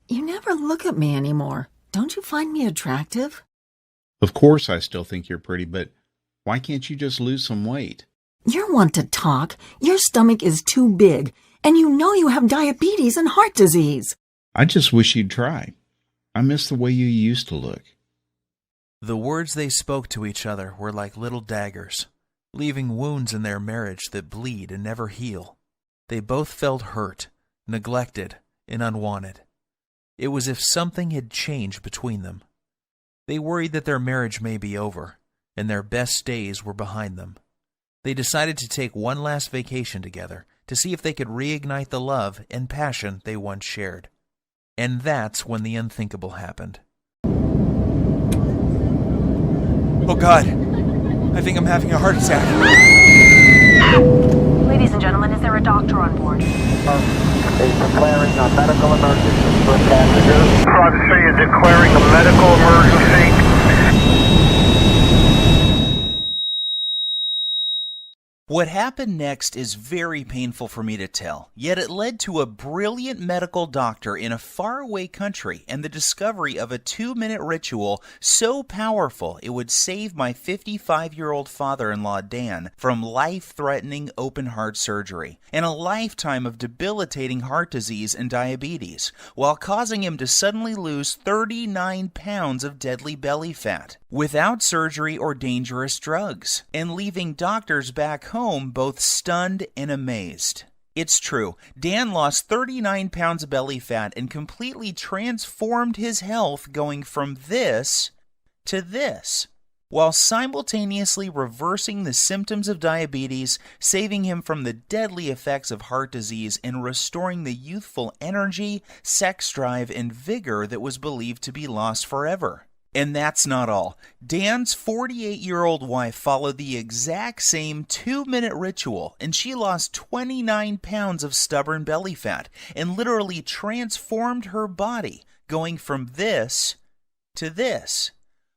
You never look at me anymore. Don't you find me attractive? Of course I still think you're pretty, but why can't you just lose some weight? You're one to talk. Your stomach is too big, and you know you have diabetes and heart disease. I just wish you'd try. I miss the way you used to look. The words they spoke to each other were like little daggers, leaving wounds in their marriage that bleed and never heal. They both felt hurt, neglected, and unwanted. It was as if something had changed between them. They worried that their marriage may be over, and their best days were behind them. They decided to take one last vacation together to see if they could reignite the love and passion they once shared. And that's when the unthinkable happened. Oh God, I think I'm having a heart attack. Ladies and gentlemen, is there a doctor on board? Is declaring a medical emergency for passengers. Private City is declaring a medical emergency. What happened next is very painful for me to tell, yet it led to a brilliant medical doctor in a faraway country and the discovery of a 2-minute ritual so powerful it would save my 55-year-old father-in-law Dan from life-threatening open-heart surgery and a lifetime of debilitating heart disease and diabetes, while causing him to suddenly lose 39 pounds of deadly belly fat without surgery or dangerous drugs, and leaving doctors back home both stunned and amazed. It's true, Dan lost 39 pounds of belly fat and completely transformed his health, going from this to this, while simultaneously reversing the symptoms of diabetes, saving him from the deadly effects of heart disease, and restoring the youthful energy, sex drive, and vigor that was believed to be lost forever. And that's not all. Dan's 48-year-old wife followed the exact same 2-minute ritual, and she lost 29 pounds of stubborn belly fat and literally transformed her body, going from this to this,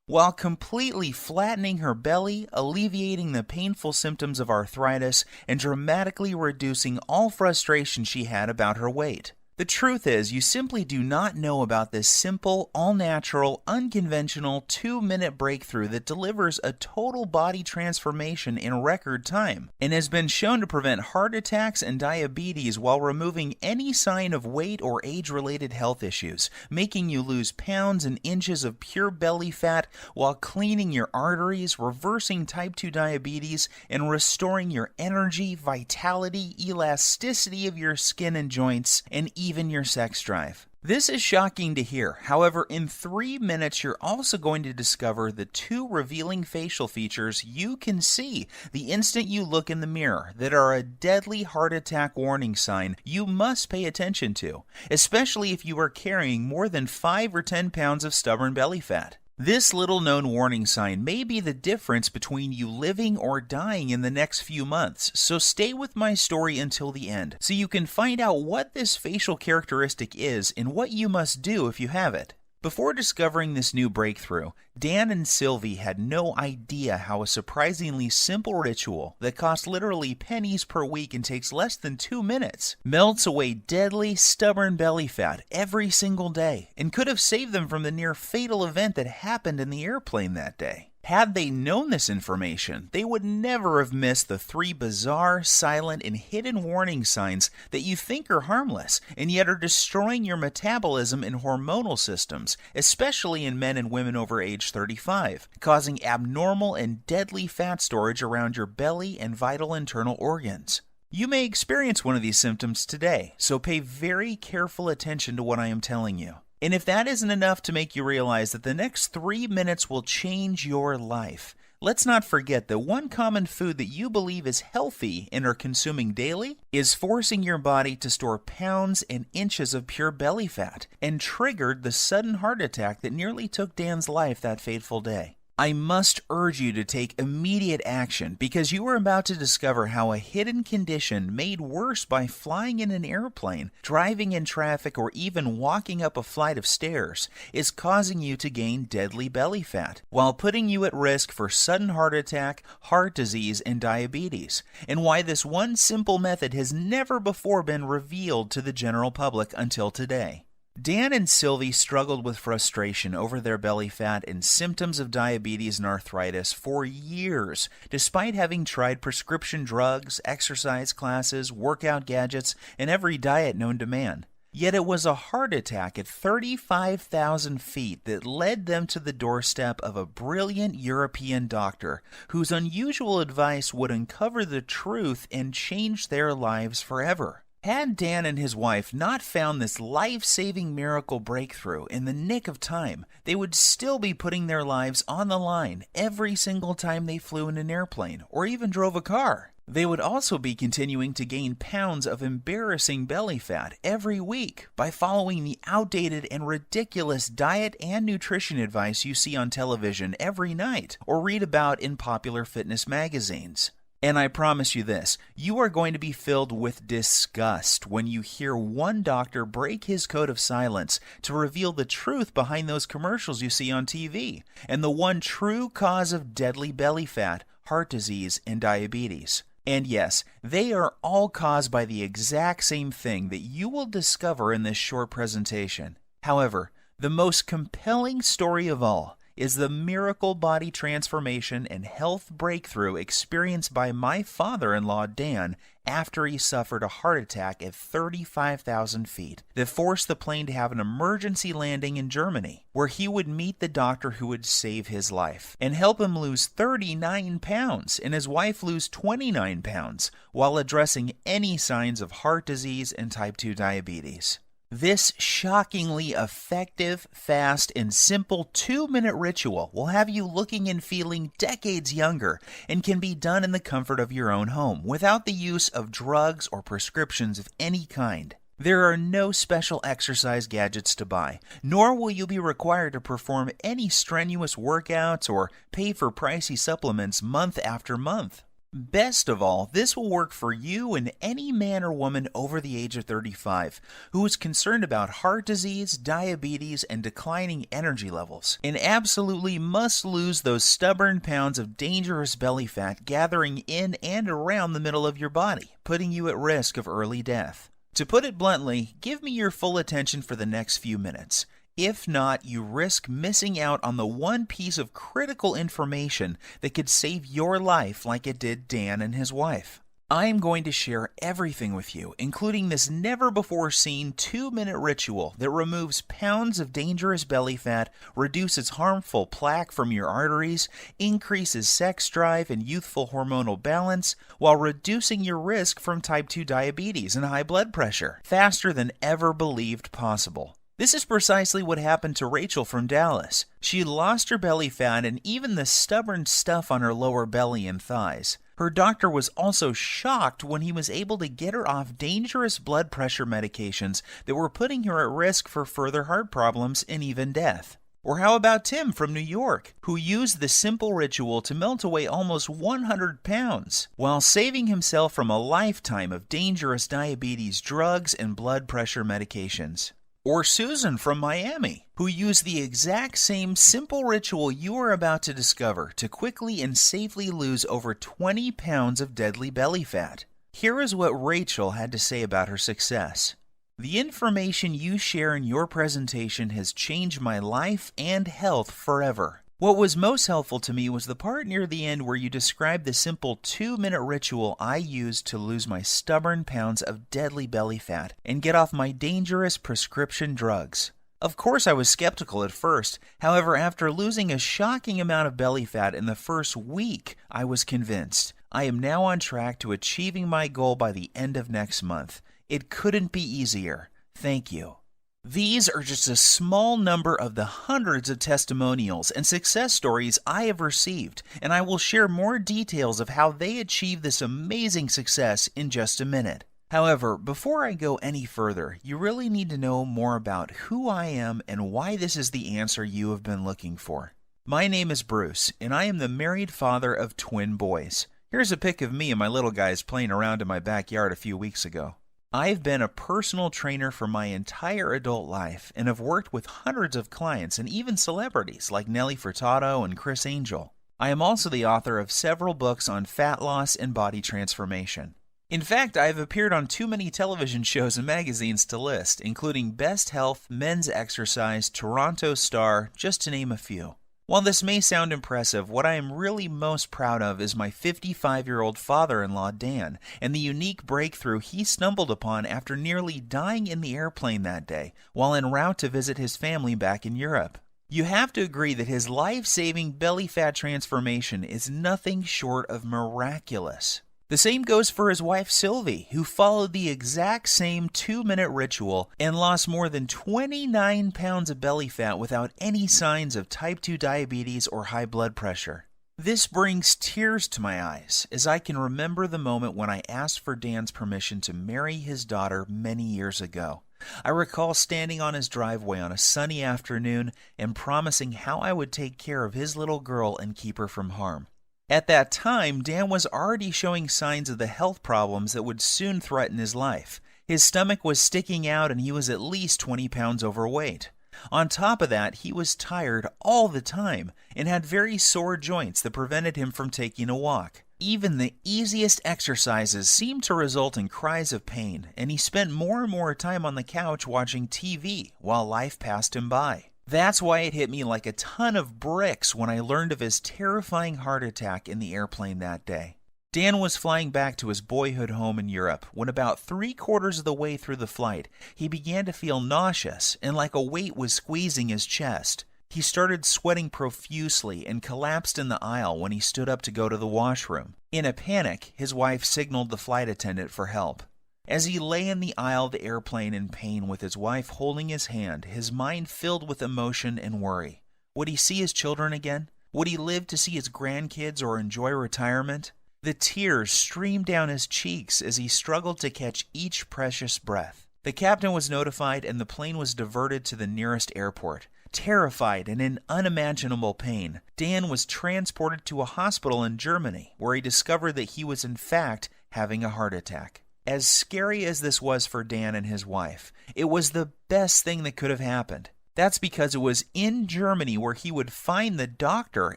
while completely flattening her belly, alleviating the painful symptoms of arthritis, and dramatically reducing all frustration she had about her weight. The truth is, you simply do not know about this simple, all-natural, unconventional 2-minute breakthrough that delivers a total body transformation in record time and has been shown to prevent heart attacks and diabetes while removing any sign of weight or age-related health issues, making you lose pounds and inches of pure belly fat while cleaning your arteries, reversing type 2 diabetes, and restoring your energy, vitality, elasticity of your skin and joints, and even your sex drive. This is shocking to hear. However, in 3 minutes, you're also going to discover the 2 revealing facial features you can see the instant you look in the mirror that are a deadly heart attack warning sign you must pay attention to, especially if you are carrying more than 5 or 10 pounds of stubborn belly fat. This little-known warning sign may be the difference between you living or dying in the next few months, so stay with my story until the end, so you can find out what this facial characteristic is and what you must do if you have it. Before discovering this new breakthrough, Dan and Sylvie had no idea how a surprisingly simple ritual that costs literally pennies per week and takes less than 2 minutes melts away deadly, stubborn belly fat every single day and could have saved them from the near fatal event that happened in the airplane that day. Had they known this information, they would never have missed the 3 bizarre, silent, and hidden warning signs that you think are harmless and yet are destroying your metabolism and hormonal systems, especially in men and women over age 35, causing abnormal and deadly fat storage around your belly and vital internal organs. You may experience one of these symptoms today, so pay very careful attention to what I am telling you. And if that isn't enough to make you realize that the next 3 minutes will change your life, let's not forget that one common food that you believe is healthy and are consuming daily is forcing your body to store pounds and inches of pure belly fat and triggered the sudden heart attack that nearly took Dan's life that fateful day. I must urge you to take immediate action because you are about to discover how a hidden condition made worse by flying in an airplane, driving in traffic, or even walking up a flight of stairs is causing you to gain deadly belly fat while putting you at risk for sudden heart attack, heart disease, and diabetes, and why this one simple method has never before been revealed to the general public until today. Dan and Sylvie struggled with frustration over their belly fat and symptoms of diabetes and arthritis for years, despite having tried prescription drugs, exercise classes, workout gadgets, and every diet known to man. Yet it was a heart attack at 35,000 feet that led them to the doorstep of a brilliant European doctor whose unusual advice would uncover the truth and change their lives forever. Had Dan and his wife not found this life-saving miracle breakthrough in the nick of time, they would still be putting their lives on the line every single time they flew in an airplane or even drove a car. They would also be continuing to gain pounds of embarrassing belly fat every week by following the outdated and ridiculous diet and nutrition advice you see on television every night or read about in popular fitness magazines. And I promise you this, you are going to be filled with disgust when you hear one doctor break his code of silence to reveal the truth behind those commercials you see on TV and the one true cause of deadly belly fat, heart disease, and diabetes. And yes, they are all caused by the exact same thing that you will discover in this short presentation. However, the most compelling story of all is the miracle body transformation and health breakthrough experienced by my father-in-law Dan after he suffered a heart attack at 35,000 feet that forced the plane to have an emergency landing in Germany, where he would meet the doctor who would save his life and help him lose 39 pounds and his wife lose 29 pounds while addressing any signs of heart disease and type 2 diabetes. This shockingly effective, fast, and simple 2-minute ritual will have you looking and feeling decades younger and can be done in the comfort of your own home without the use of drugs or prescriptions of any kind. There are no special exercise gadgets to buy, nor will you be required to perform any strenuous workouts or pay for pricey supplements month after month. Best of all, this will work for you and any man or woman over the age of 35 who is concerned about heart disease, diabetes, and declining energy levels, and absolutely must lose those stubborn pounds of dangerous belly fat gathering in and around the middle of your body, putting you at risk of early death. To put it bluntly, give me your full attention for the next few minutes. If not, you risk missing out on the one piece of critical information that could save your life like it did Dan and his wife. I am going to share everything with you, including this never-before-seen 2-minute ritual that removes pounds of dangerous belly fat, reduces harmful plaque from your arteries, increases sex drive and youthful hormonal balance, while reducing your risk from type 2 diabetes and high blood pressure faster than ever believed possible. This is precisely what happened to Rachel from Dallas. She lost her belly fat and even the stubborn stuff on her lower belly and thighs. Her doctor was also shocked when he was able to get her off dangerous blood pressure medications that were putting her at risk for further heart problems and even death. Or how about Tim from New York, who used the simple ritual to melt away almost 100 pounds, while saving himself from a lifetime of dangerous diabetes drugs and blood pressure medications. Or Susan from Miami, who used the exact same simple ritual you are about to discover to quickly and safely lose over 20 pounds of deadly belly fat. Here is what Rachel had to say about her success. The information you share in your presentation has changed my life and health forever. What was most helpful to me was the part near the end where you described the simple 2-minute ritual I used to lose my stubborn pounds of deadly belly fat and get off my dangerous prescription drugs. Of course, I was skeptical at first. However, after losing a shocking amount of belly fat in the first week, I was convinced. I am now on track to achieving my goal by the end of next month. It couldn't be easier. Thank you. These are just a small number of the hundreds of testimonials and success stories I have received, and I will share more details of how they achieved this amazing success in just a minute. However, before I go any further, you really need to know more about who I am and why this is the answer you have been looking for. My name is Bruce, and I am the married father of twin boys. Here's a pic of me and my little guys playing around in my backyard a few weeks ago. I've been a personal trainer for my entire adult life and have worked with hundreds of clients and even celebrities like Nelly Furtado and Chris Angel. I am also the author of several books on fat loss and body transformation. In fact, I've appeared on too many television shows and magazines to list, including Best Health, Men's Exercise, Toronto Star, just to name a few. While this may sound impressive, what I am really most proud of is my 55-year-old father-in-law, Dan, and the unique breakthrough he stumbled upon after nearly dying in the airplane that day, while en route to visit his family back in Europe. You have to agree that his life-saving belly fat transformation is nothing short of miraculous. The same goes for his wife Sylvie, who followed the exact same 2-minute ritual and lost more than 29 pounds of belly fat without any signs of type 2 diabetes or high blood pressure. This brings tears to my eyes as I can remember the moment when I asked for Dan's permission to marry his daughter many years ago. I recall standing on his driveway on a sunny afternoon and promising how I would take care of his little girl and keep her from harm. At that time, Dan was already showing signs of the health problems that would soon threaten his life. His stomach was sticking out and he was at least 20 pounds overweight. On top of that, he was tired all the time and had very sore joints that prevented him from taking a walk. Even the easiest exercises seemed to result in cries of pain, and he spent more and more time on the couch watching TV while life passed him by. That's why it hit me like a ton of bricks when I learned of his terrifying heart attack in the airplane that day. Dan was flying back to his boyhood home in Europe when about 3/4 of the way through the flight, he began to feel nauseous and like a weight was squeezing his chest. He started sweating profusely and collapsed in the aisle when he stood up to go to the washroom. In a panic, his wife signaled the flight attendant for help. As he lay in the aisle of the airplane in pain with his wife holding his hand, his mind filled with emotion and worry. Would he see his children again? Would he live to see his grandkids or enjoy retirement? The tears streamed down his cheeks as he struggled to catch each precious breath. The captain was notified and the plane was diverted to the nearest airport. Terrified and in unimaginable pain, Dan was transported to a hospital in Germany where he discovered that he was in fact having a heart attack. As scary as this was for Dan and his wife, it was the best thing that could have happened. That's because it was in Germany where he would find the doctor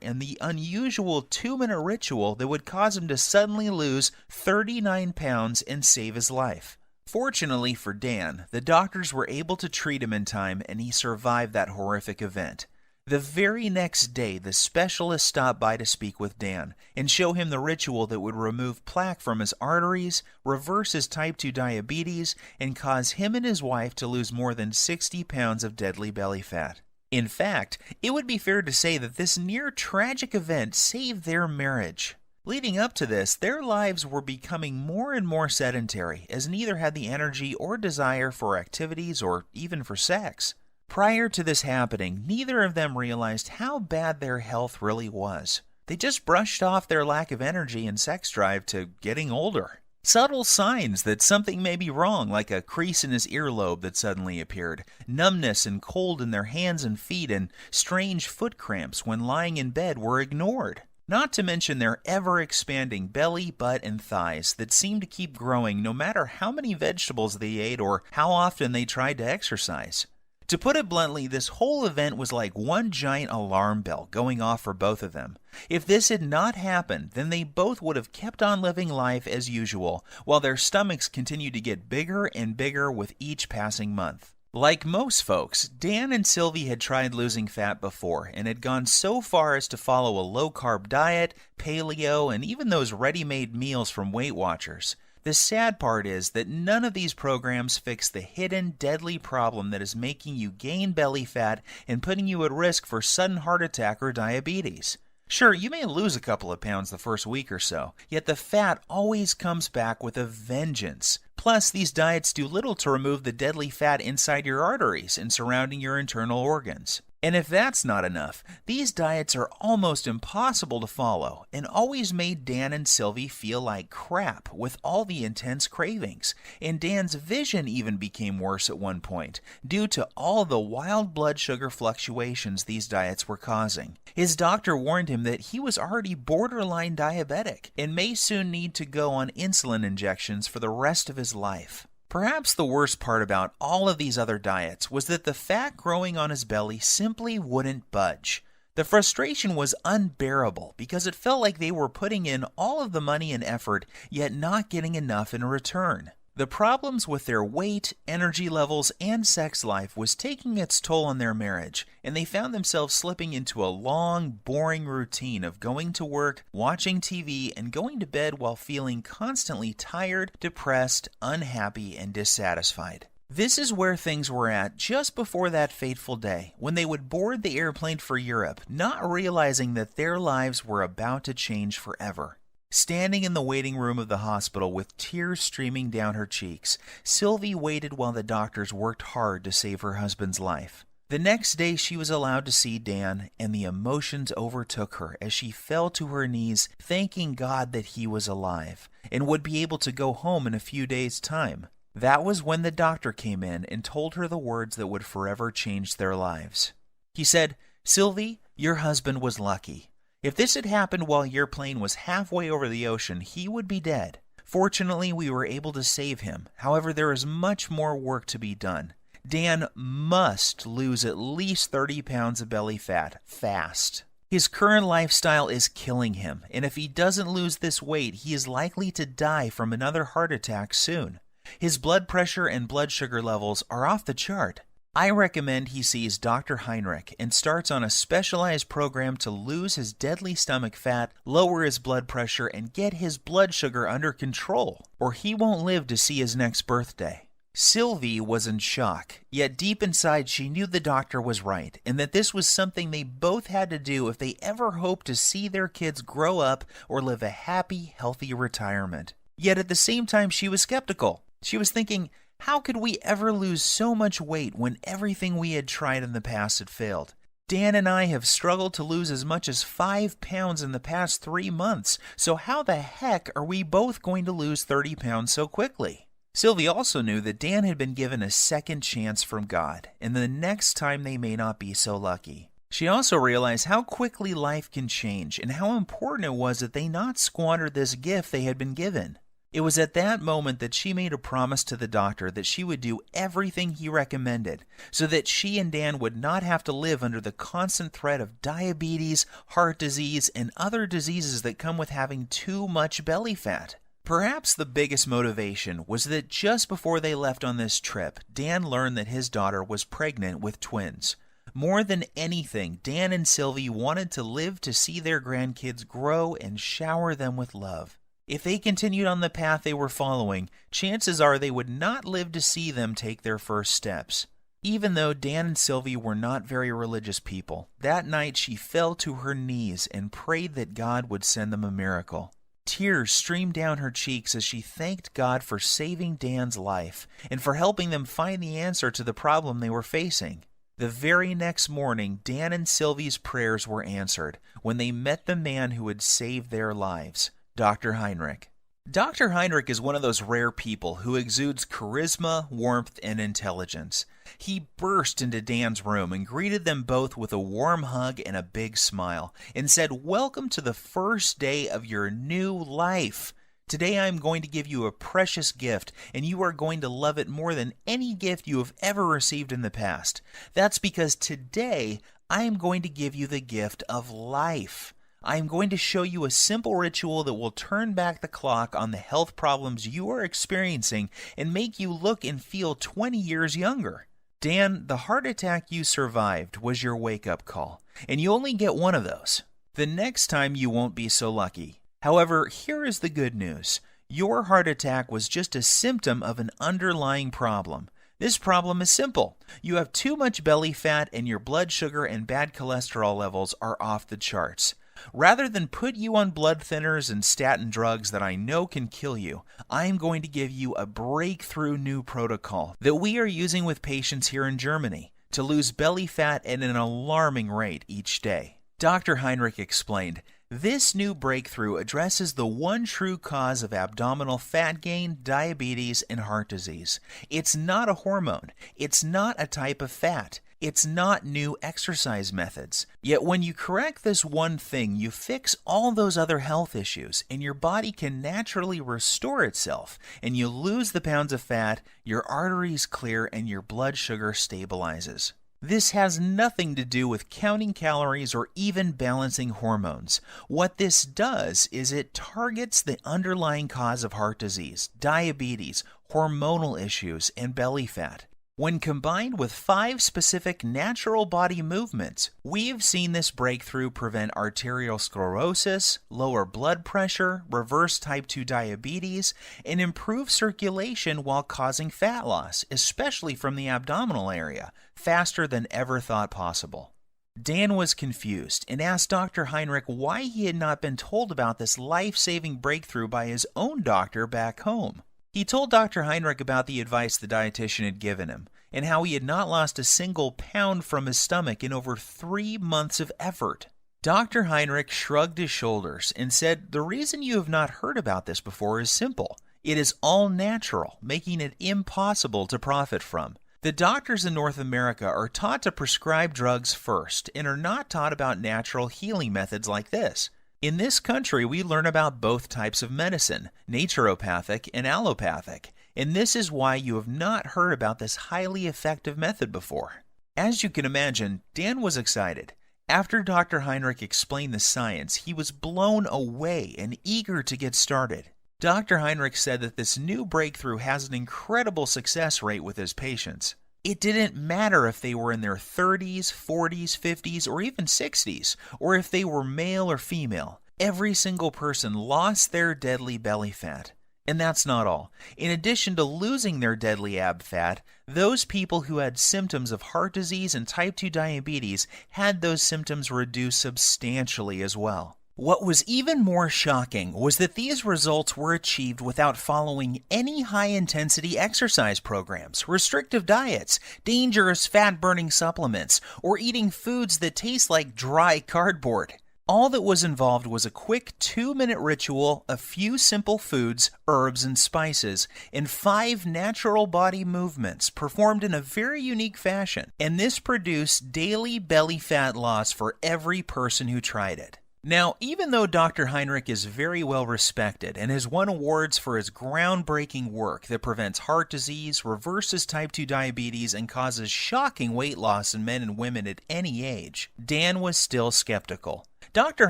and the unusual 2-minute ritual that would cause him to suddenly lose 39 pounds and save his life. Fortunately for Dan, the doctors were able to treat him in time and he survived that horrific event. The very next day, the specialist stopped by to speak with Dan and show him the ritual that would remove plaque from his arteries, reverse his type 2 diabetes, and cause him and his wife to lose more than 60 pounds of deadly belly fat. In fact, it would be fair to say that this near-tragic event saved their marriage. Leading up to this, their lives were becoming more and more sedentary, as neither had the energy or desire for activities or even for sex. Prior to this happening, neither of them realized how bad their health really was. They just brushed off their lack of energy and sex drive to getting older. Subtle signs that something may be wrong, like a crease in his earlobe that suddenly appeared, numbness and cold in their hands and feet, and strange foot cramps when lying in bed were ignored. Not to mention their ever-expanding belly, butt, and thighs that seemed to keep growing no matter how many vegetables they ate or how often they tried to exercise. To put it bluntly, this whole event was like one giant alarm bell going off for both of them. If this had not happened, then they both would have kept on living life as usual, while their stomachs continued to get bigger and bigger with each passing month. Like most folks, Dan and Sylvie had tried losing fat before and had gone so far as to follow a low-carb diet, paleo, and even those ready-made meals from Weight Watchers. The sad part is that none of these programs fix the hidden, deadly problem that is making you gain belly fat and putting you at risk for sudden heart attack or diabetes. Sure, you may lose a couple of pounds the first week or so, yet the fat always comes back with a vengeance. Plus, these diets do little to remove the deadly fat inside your arteries and surrounding your internal organs. And if that's not enough, these diets are almost impossible to follow and always made Dan and Sylvie feel like crap with all the intense cravings. And Dan's vision even became worse at one point due to all the wild blood sugar fluctuations these diets were causing. His doctor warned him that he was already borderline diabetic and may soon need to go on insulin injections for the rest of his life. Perhaps the worst part about all of these other diets was that the fat growing on his belly simply wouldn't budge. The frustration was unbearable because it felt like they were putting in all of the money and effort, yet not getting enough in return. The problems with their weight, energy levels, and sex life was taking its toll on their marriage, and they found themselves slipping into a long, boring routine of going to work, watching TV, and going to bed while feeling constantly tired, depressed, unhappy, and dissatisfied. This is where things were at just before that fateful day, when they would board the airplane for Europe, not realizing that their lives were about to change forever. Standing in the waiting room of the hospital with tears streaming down her cheeks, Sylvie waited while the doctors worked hard to save her husband's life. The next day she was allowed to see Dan, and the emotions overtook her as she fell to her knees, thanking God that he was alive, and would be able to go home in a few days' time. That was when the doctor came in and told her the words that would forever change their lives. He said, "Sylvie, your husband was lucky. If this had happened while your plane was halfway over the ocean, he would be dead. Fortunately, we were able to save him. However, there is much more work to be done. Dan must lose at least 30 pounds of belly fat, fast. His current lifestyle is killing him, and if he doesn't lose this weight, he is likely to die from another heart attack soon. His blood pressure and blood sugar levels are off the chart. I recommend he sees Dr. Heinrich and starts on a specialized program to lose his deadly stomach fat, lower his blood pressure, and get his blood sugar under control, or he won't live to see his next birthday." Sylvie was in shock, yet deep inside she knew the doctor was right, and that this was something they both had to do if they ever hoped to see their kids grow up or live a happy, healthy retirement. Yet at the same time she was skeptical. She was thinking, how could we ever lose so much weight when everything we had tried in the past had failed? Dan and I have struggled to lose as much as 5 pounds in the past 3 months, so how the heck are we both going to lose 30 pounds so quickly? Sylvie also knew that Dan had been given a second chance from God, and the next time they may not be so lucky. She also realized how quickly life can change and how important it was that they not squander this gift they had been given. It was at that moment that she made a promise to the doctor that she would do everything he recommended so that she and Dan would not have to live under the constant threat of diabetes, heart disease, and other diseases that come with having too much belly fat. Perhaps the biggest motivation was that just before they left on this trip, Dan learned that his daughter was pregnant with twins. More than anything, Dan and Sylvie wanted to live to see their grandkids grow and shower them with love. If they continued on the path they were following, chances are they would not live to see them take their first steps. Even though Dan and Sylvie were not very religious people, that night she fell to her knees and prayed that God would send them a miracle. Tears streamed down her cheeks as she thanked God for saving Dan's life and for helping them find the answer to the problem they were facing. The very next morning, Dan and Sylvie's prayers were answered when they met the man who had saved their lives, Dr. Heinrich. Dr. Heinrich is one of those rare people who exudes charisma, warmth, and intelligence. He burst into Dan's room and greeted them both with a warm hug and a big smile, and said, "Welcome to the first day of your new life. Today I am going to give you a precious gift, and you are going to love it more than any gift you have ever received in the past. That's because today I am going to give you the gift of life. I am going to show you a simple ritual that will turn back the clock on the health problems you are experiencing and make you look and feel 20 years younger. Dan, the heart attack you survived was your wake-up call, and you only get one of those. The next time you won't be so lucky. However, here is the good news. Your heart attack was just a symptom of an underlying problem. This problem is simple. You have too much belly fat and your blood sugar and bad cholesterol levels are off the charts. Rather than put you on blood thinners and statin drugs that I know can kill you, I am going to give you a breakthrough new protocol that we are using with patients here in Germany to lose belly fat at an alarming rate each day. Dr. Heinrich explained, this new breakthrough addresses the one true cause of abdominal fat gain, diabetes, and heart disease. It's not a hormone. It's not a type of fat. It's not new exercise methods. Yet when you correct this one thing, you fix all those other health issues, and your body can naturally restore itself, and you lose the pounds of fat, your arteries clear, and your blood sugar stabilizes. This has nothing to do with counting calories or even balancing hormones. What this does is it targets the underlying cause of heart disease, diabetes, hormonal issues, and belly fat. When combined with 5 specific natural body movements, we've seen this breakthrough prevent arterial sclerosis, lower blood pressure, reverse type 2 diabetes, and improve circulation while causing fat loss, especially from the abdominal area, faster than ever thought possible. Dan was confused and asked Dr. Heinrich why he had not been told about this life-saving breakthrough by his own doctor back home. He told Dr. Heinrich about the advice the dietitian had given him, and how he had not lost a single pound from his stomach in over 3 months of effort. Dr. Heinrich shrugged his shoulders and said, "The reason you have not heard about this before is simple. It is all natural, making it impossible to profit from. The doctors in North America are taught to prescribe drugs first and are not taught about natural healing methods like this. In this country, we learn about both types of medicine, naturopathic and allopathic, and this is why you have not heard about this highly effective method before." As you can imagine, Dan was excited. After Dr. Heinrich explained the science, he was blown away and eager to get started. Dr. Heinrich said that this new breakthrough has an incredible success rate with his patients. It didn't matter if they were in their 30s, 40s, 50s, or even 60s, or if they were male or female. Every single person lost their deadly belly fat. And that's not all. In addition to losing their deadly ab fat, those people who had symptoms of heart disease and type 2 diabetes had those symptoms reduced substantially as well. What was even more shocking was that these results were achieved without following any high-intensity exercise programs, restrictive diets, dangerous fat-burning supplements, or eating foods that taste like dry cardboard. All that was involved was a quick 2-minute ritual, a few simple foods, herbs, and spices, and 5 natural body movements performed in a very unique fashion, and this produced daily belly fat loss for every person who tried it. Now, even though Dr. Heinrich is very well respected and has won awards for his groundbreaking work that prevents heart disease, reverses type 2 diabetes, and causes shocking weight loss in men and women at any age, Dan was still skeptical. Dr.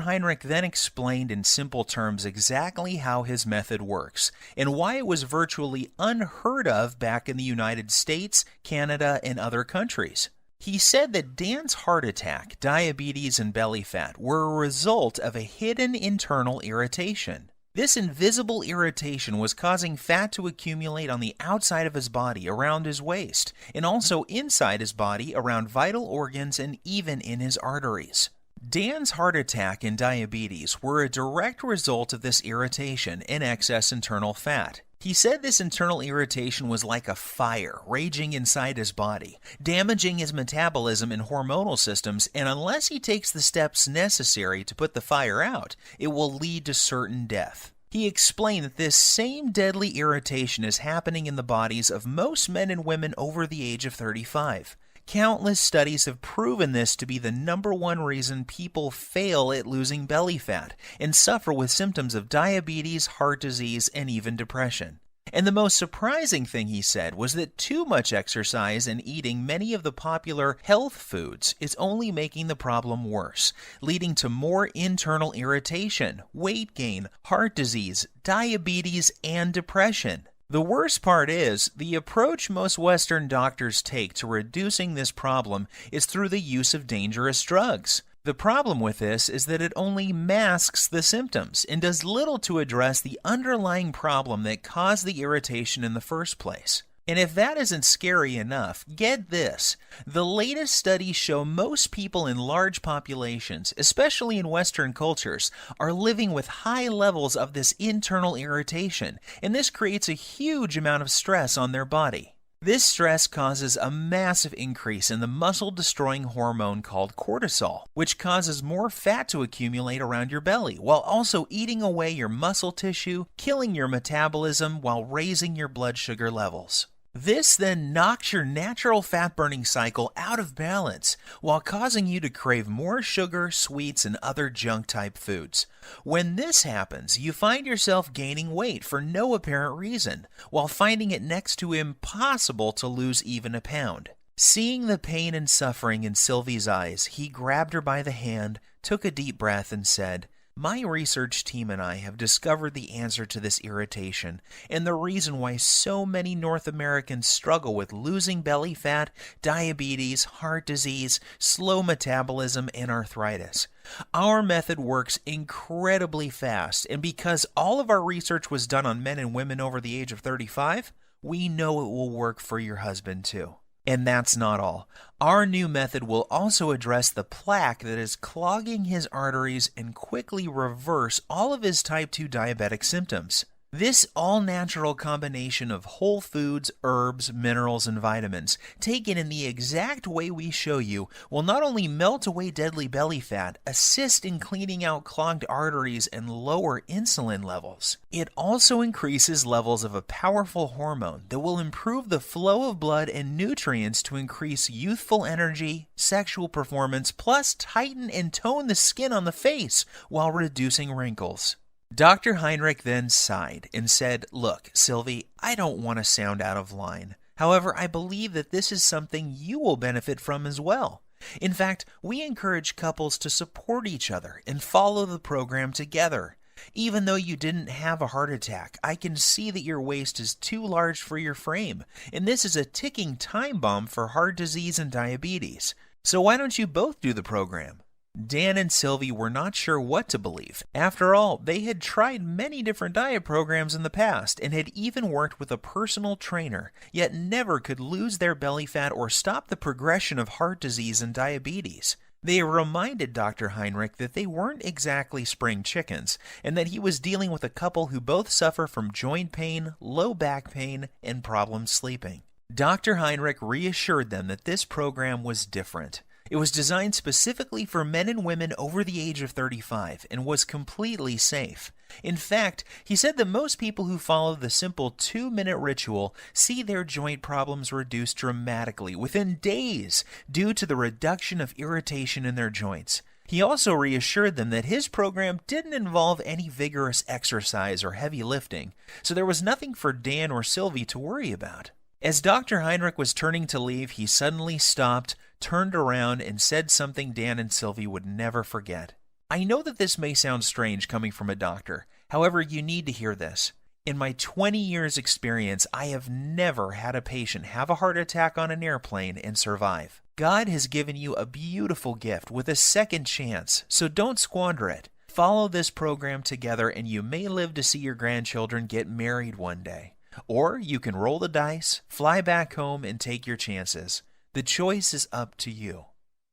Heinrich then explained in simple terms exactly how his method works and why it was virtually unheard of back in the United States, Canada, and other countries. He said that Dan's heart attack, diabetes, and belly fat were a result of a hidden internal irritation. This invisible irritation was causing fat to accumulate on the outside of his body around his waist, and also inside his body around vital organs and even in his arteries. Dan's heart attack and diabetes were a direct result of this irritation and excess internal fat. He said this internal irritation was like a fire raging inside his body, damaging his metabolism and hormonal systems, and unless he takes the steps necessary to put the fire out, it will lead to certain death. He explained that this same deadly irritation is happening in the bodies of most men and women over the age of 35. Countless studies have proven this to be the #1 reason people fail at losing belly fat and suffer with symptoms of diabetes, heart disease, and even depression. And the most surprising thing he said was that too much exercise and eating many of the popular health foods is only making the problem worse, leading to more internal irritation, weight gain, heart disease, diabetes, and depression. The worst part is, the approach most Western doctors take to reducing this problem is through the use of dangerous drugs. The problem with this is that it only masks the symptoms and does little to address the underlying problem that caused the irritation in the first place. And if that isn't scary enough, get this. The latest studies show most people in large populations, especially in Western cultures, are living with high levels of this internal irritation, and this creates a huge amount of stress on their body. This stress causes a massive increase in the muscle-destroying hormone called cortisol, which causes more fat to accumulate around your belly, while also eating away your muscle tissue, killing your metabolism while raising your blood sugar levels. This then knocks your natural fat-burning cycle out of balance, while causing you to crave more sugar, sweets, and other junk-type foods. When this happens, you find yourself gaining weight for no apparent reason, while finding it next to impossible to lose even a pound. Seeing the pain and suffering in Sylvie's eyes, he grabbed her by the hand, took a deep breath, and said, "My research team and I have discovered the answer to this irritation and the reason why so many North Americans struggle with losing belly fat, diabetes, heart disease, slow metabolism, and arthritis. Our method works incredibly fast, and because all of our research was done on men and women over the age of 35, we know it will work for your husband too." And that's not all. Our new method will also address the plaque that is clogging his arteries and quickly reverse all of his type 2 diabetic symptoms. This all-natural combination of whole foods, herbs, minerals, and vitamins, taken in the exact way we show you, will not only melt away deadly belly fat, assist in cleaning out clogged arteries, and lower insulin levels. It also increases levels of a powerful hormone that will improve the flow of blood and nutrients to increase youthful energy, sexual performance, plus tighten and tone the skin on the face while reducing wrinkles. Dr. Heinrich then sighed and said, "Look, Sylvie, I don't want to sound out of line. However, I believe that this is something you will benefit from as well. In fact, we encourage couples to support each other and follow the program together. Even though you didn't have a heart attack, I can see that your waist is too large for your frame, and this is a ticking time bomb for heart disease and diabetes. So why don't you both do the program?" Dan and Sylvie were not sure what to believe. After all, they had tried many different diet programs in the past and had even worked with a personal trainer, yet never could lose their belly fat or stop the progression of heart disease and diabetes. They reminded Dr. Heinrich that they weren't exactly spring chickens, and that he was dealing with a couple who both suffer from joint pain, low back pain, and problems sleeping. Dr. Heinrich reassured them that this program was different. It was designed specifically for men and women over the age of 35 and was completely safe. In fact, he said that most people who follow the simple 2-minute ritual see their joint problems reduced dramatically within days due to the reduction of irritation in their joints. He also reassured them that his program didn't involve any vigorous exercise or heavy lifting, so there was nothing for Dan or Sylvie to worry about. As Dr. Heinrich was turning to leave, he suddenly stopped, turned around, and said something Dan and Sylvie would never forget. "I know that this may sound strange coming from a doctor. However, you need to hear this. In my 20 years experience, I have never had a patient have a heart attack on an airplane and survive. God has given you a beautiful gift with a second chance, so don't squander it. Follow this program together and you may live to see your grandchildren get married one day. Or you can roll the dice, fly back home, and take your chances. The choice is up to you."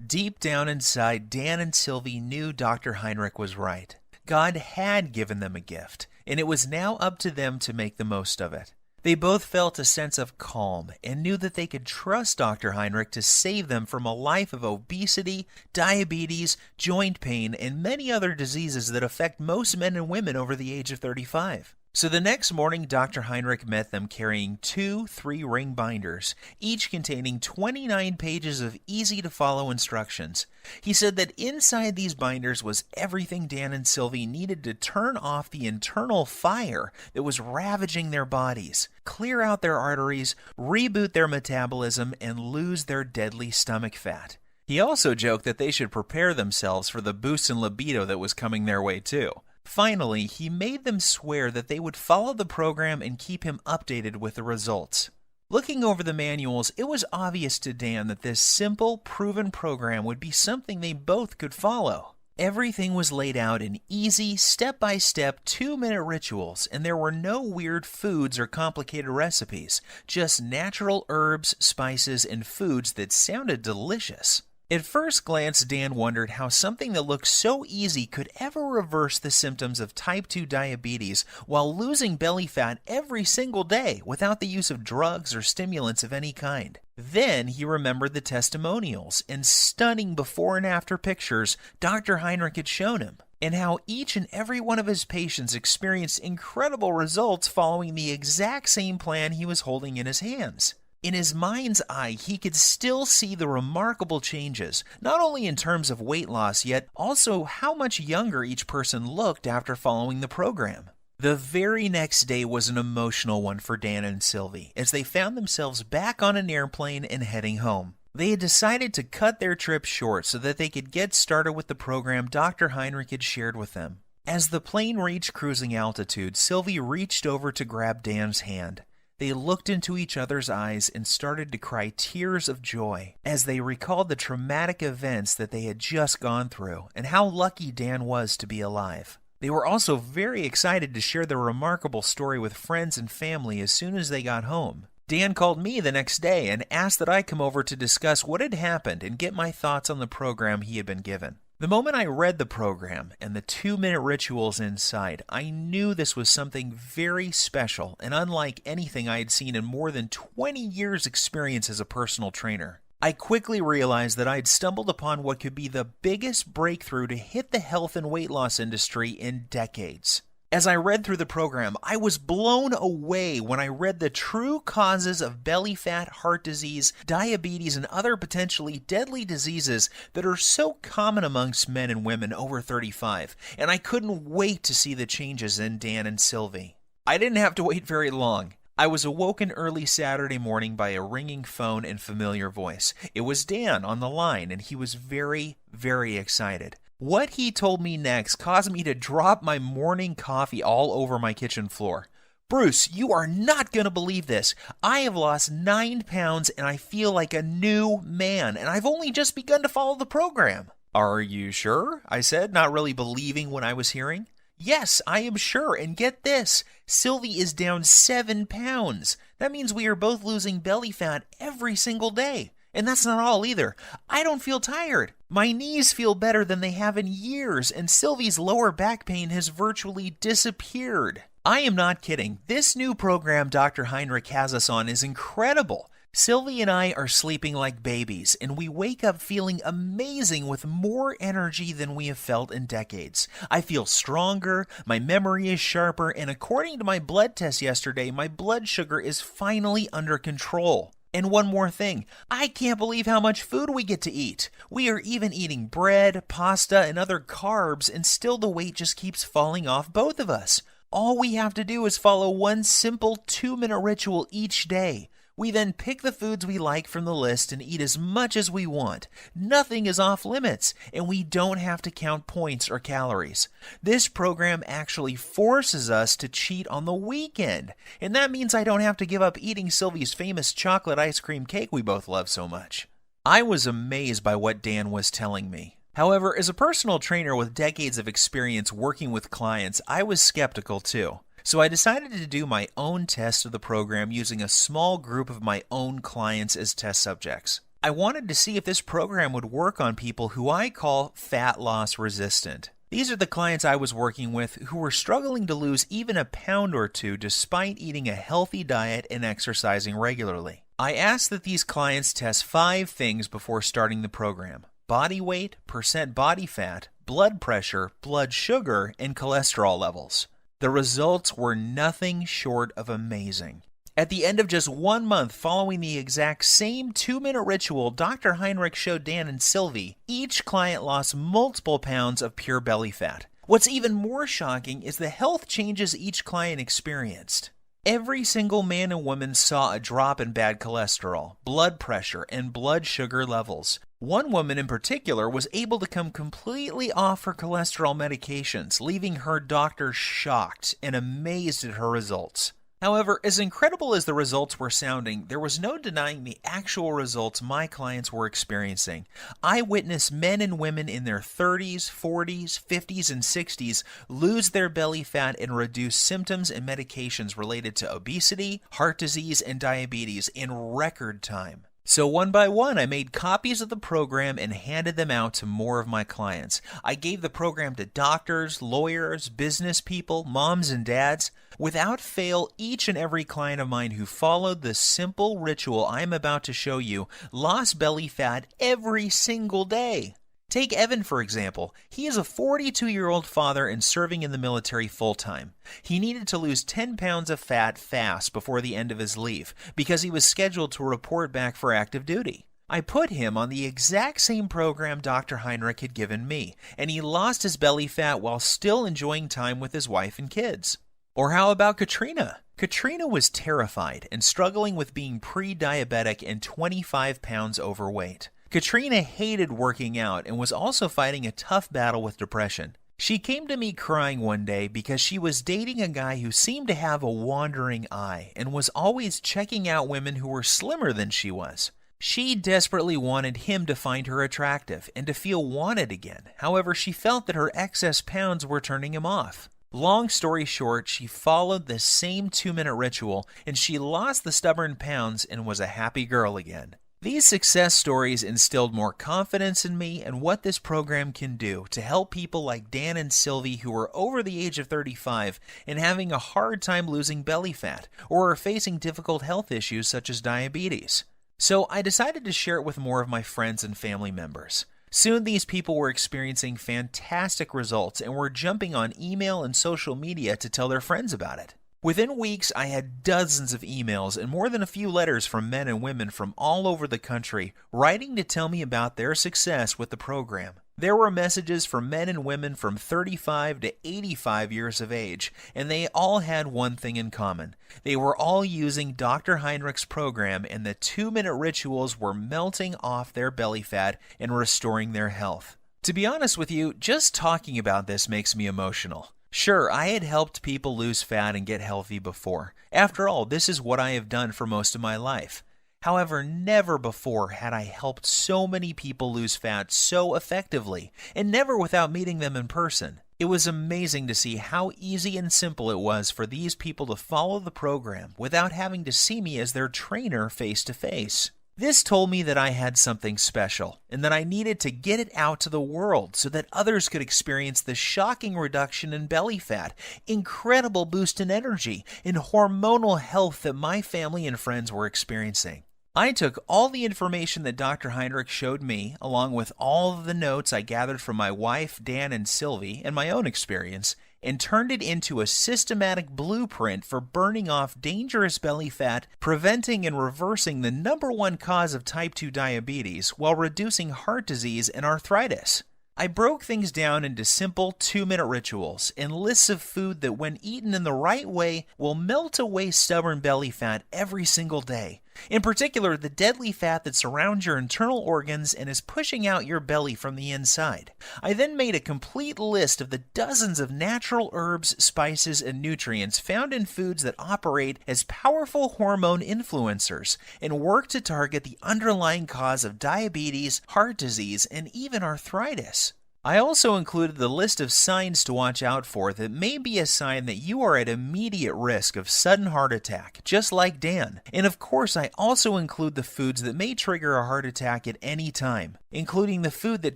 Deep down inside, Dan and Sylvie knew Dr. Heinrich was right. God had given them a gift, and it was now up to them to make the most of it. They both felt a sense of calm and knew that they could trust Dr. Heinrich to save them from a life of obesity, diabetes, joint pain, and many other diseases that affect most men and women over the age of 35. So the next morning, Dr. Heinrich met them carrying 2 3-ring binders, each containing 29 pages of easy-to-follow instructions. He said that inside these binders was everything Dan and Sylvie needed to turn off the internal fire that was ravaging their bodies, clear out their arteries, reboot their metabolism, and lose their deadly stomach fat. He also joked that they should prepare themselves for the boost in libido that was coming their way too. Finally, he made them swear that they would follow the program and keep him updated with the results. Looking over the manuals, it was obvious to Dan that this simple, proven program would be something they both could follow. Everything was laid out in easy, step-by-step, 2-minute rituals, and there were no weird foods or complicated recipes, just natural herbs, spices, and foods that sounded delicious. At first glance, Dan wondered how something that looked so easy could ever reverse the symptoms of type 2 diabetes while losing belly fat every single day without the use of drugs or stimulants of any kind. Then he remembered the testimonials and stunning before and after pictures Dr. Heinrich had shown him, and how each and every one of his patients experienced incredible results following the exact same plan he was holding in his hands. In his mind's eye, he could still see the remarkable changes, not only in terms of weight loss, yet also how much younger each person looked after following the program. The very next day was an emotional one for Dan and Sylvie, as they found themselves back on an airplane and heading home. They had decided to cut their trip short so that they could get started with the program Dr. Heinrich had shared with them. As the plane reached cruising altitude, Sylvie reached over to grab Dan's hand. They looked into each other's eyes and started to cry tears of joy as they recalled the traumatic events that they had just gone through and how lucky Dan was to be alive. They were also very excited to share their remarkable story with friends and family as soon as they got home. Dan called me the next day and asked that I come over to discuss what had happened and get my thoughts on the program he had been given. The moment I read the program and the 2-minute rituals inside, I knew this was something very special and unlike anything I had seen in more than 20 years' experience as a personal trainer. I quickly realized that I had stumbled upon what could be the biggest breakthrough to hit the health and weight loss industry in decades. As I read through the program, I was blown away when I read the true causes of belly fat, heart disease, diabetes, and other potentially deadly diseases that are so common amongst men and women over 35, and I couldn't wait to see the changes in Dan and Sylvie. I didn't have to wait very long. I was awoken early Saturday morning by a ringing phone and familiar voice. It was Dan on the line, and he was very, very excited. What he told me next caused me to drop my morning coffee all over my kitchen floor. Bruce, you are not going to believe this. I have lost 9 pounds and I feel like a new man, and I've only just begun to follow the program. Are you sure? I said, not really believing what I was hearing. Yes, I am sure, and get this, Sylvie is down 7 pounds. That means we are both losing belly fat every single day. And that's not all either. I don't feel tired. My knees feel better than they have in years, and Sylvie's lower back pain has virtually disappeared. I am not kidding. This new program Dr. Heinrich has us on is incredible. Sylvie and I are sleeping like babies, and we wake up feeling amazing with more energy than we have felt in decades. I feel stronger, my memory is sharper, and according to my blood test yesterday, my blood sugar is finally under control. And one more thing, I can't believe how much food we get to eat. We are even eating bread, pasta, and other carbs, and still the weight just keeps falling off both of us. All we have to do is follow one simple 2-minute ritual each day. We then pick the foods we like from the list and eat as much as we want. Nothing is off limits, and we don't have to count points or calories. This program actually forces us to cheat on the weekend, and that means I don't have to give up eating Sylvie's famous chocolate ice cream cake we both love so much. I was amazed by what Dan was telling me. However, as a personal trainer with decades of experience working with clients, I was skeptical too. So I decided to do my own test of the program using a small group of my own clients as test subjects. I wanted to see if this program would work on people who I call fat loss resistant. These are the clients I was working with who were struggling to lose even a pound or two despite eating a healthy diet and exercising regularly. I asked that these clients test 5 things before starting the program: body weight, percent body fat, blood pressure, blood sugar, and cholesterol levels. The results were nothing short of amazing. At the end of just 1 month following the exact same 2-minute ritual Dr. Heinrich showed Dan and Sylvie, each client lost multiple pounds of pure belly fat. What's even more shocking is the health changes each client experienced. Every single man and woman saw a drop in bad cholesterol, blood pressure, and blood sugar levels. One woman in particular was able to come completely off her cholesterol medications, leaving her doctor shocked and amazed at her results. However, as incredible as the results were sounding, there was no denying the actual results my clients were experiencing. I witnessed men and women in their 30s, 40s, 50s, and 60s lose their belly fat and reduce symptoms and medications related to obesity, heart disease, and diabetes in record time. So one by one, I made copies of the program and handed them out to more of my clients. I gave the program to doctors, lawyers, business people, moms and dads. Without fail, each and every client of mine who followed the simple ritual I'm about to show you lost belly fat every single day. Take Evan, for example. He is a 42-year-old father and serving in the military full-time. He needed to lose 10 pounds of fat fast before the end of his leave because he was scheduled to report back for active duty. I put him on the exact same program Dr. Heinrich had given me, and he lost his belly fat while still enjoying time with his wife and kids. Or how about Katrina? Katrina was terrified and struggling with being pre-diabetic and 25 pounds overweight. Katrina hated working out and was also fighting a tough battle with depression. She came to me crying one day because she was dating a guy who seemed to have a wandering eye and was always checking out women who were slimmer than she was. She desperately wanted him to find her attractive and to feel wanted again. However, she felt that her excess pounds were turning him off. Long story short, she followed the same 2-minute ritual and she lost the stubborn pounds and was a happy girl again. These success stories instilled more confidence in me and what this program can do to help people like Dan and Sylvie who are over the age of 35 and having a hard time losing belly fat or are facing difficult health issues such as diabetes. So I decided to share it with more of my friends and family members. Soon these people were experiencing fantastic results and were jumping on email and social media to tell their friends about it. Within weeks, I had dozens of emails and more than a few letters from men and women from all over the country writing to tell me about their success with the program. There were messages from men and women from 35 to 85 years of age, and they all had one thing in common. They were all using Dr. Heinrich's program, and the 2-minute rituals were melting off their belly fat and restoring their health. To be honest with you, just talking about this makes me emotional. Sure, I had helped people lose fat and get healthy before. After all, this is what I have done for most of my life. However, never before had I helped so many people lose fat so effectively, and never without meeting them in person. It was amazing to see how easy and simple it was for these people to follow the program without having to see me as their trainer face to face. This told me that I had something special and that I needed to get it out to the world so that others could experience the shocking reduction in belly fat, incredible boost in energy, and hormonal health that my family and friends were experiencing. I took all the information that Dr. Heinrich showed me, along with all of the notes I gathered from my wife, Dan, and Sylvie, and my own experience, and turned it into a systematic blueprint for burning off dangerous belly fat, preventing and reversing the #1 cause of type 2 diabetes while reducing heart disease and arthritis. I broke things down into simple 2-minute rituals and lists of food that when eaten in the right way will melt away stubborn belly fat every single day. In particular, the deadly fat that surrounds your internal organs and is pushing out your belly from the inside. I then made a complete list of the dozens of natural herbs, spices, and nutrients found in foods that operate as powerful hormone influencers and work to target the underlying cause of diabetes, heart disease, and even arthritis. I also included the list of signs to watch out for that may be a sign that you are at immediate risk of sudden heart attack, just like Dan. And of course, I also include the foods that may trigger a heart attack at any time, including the food that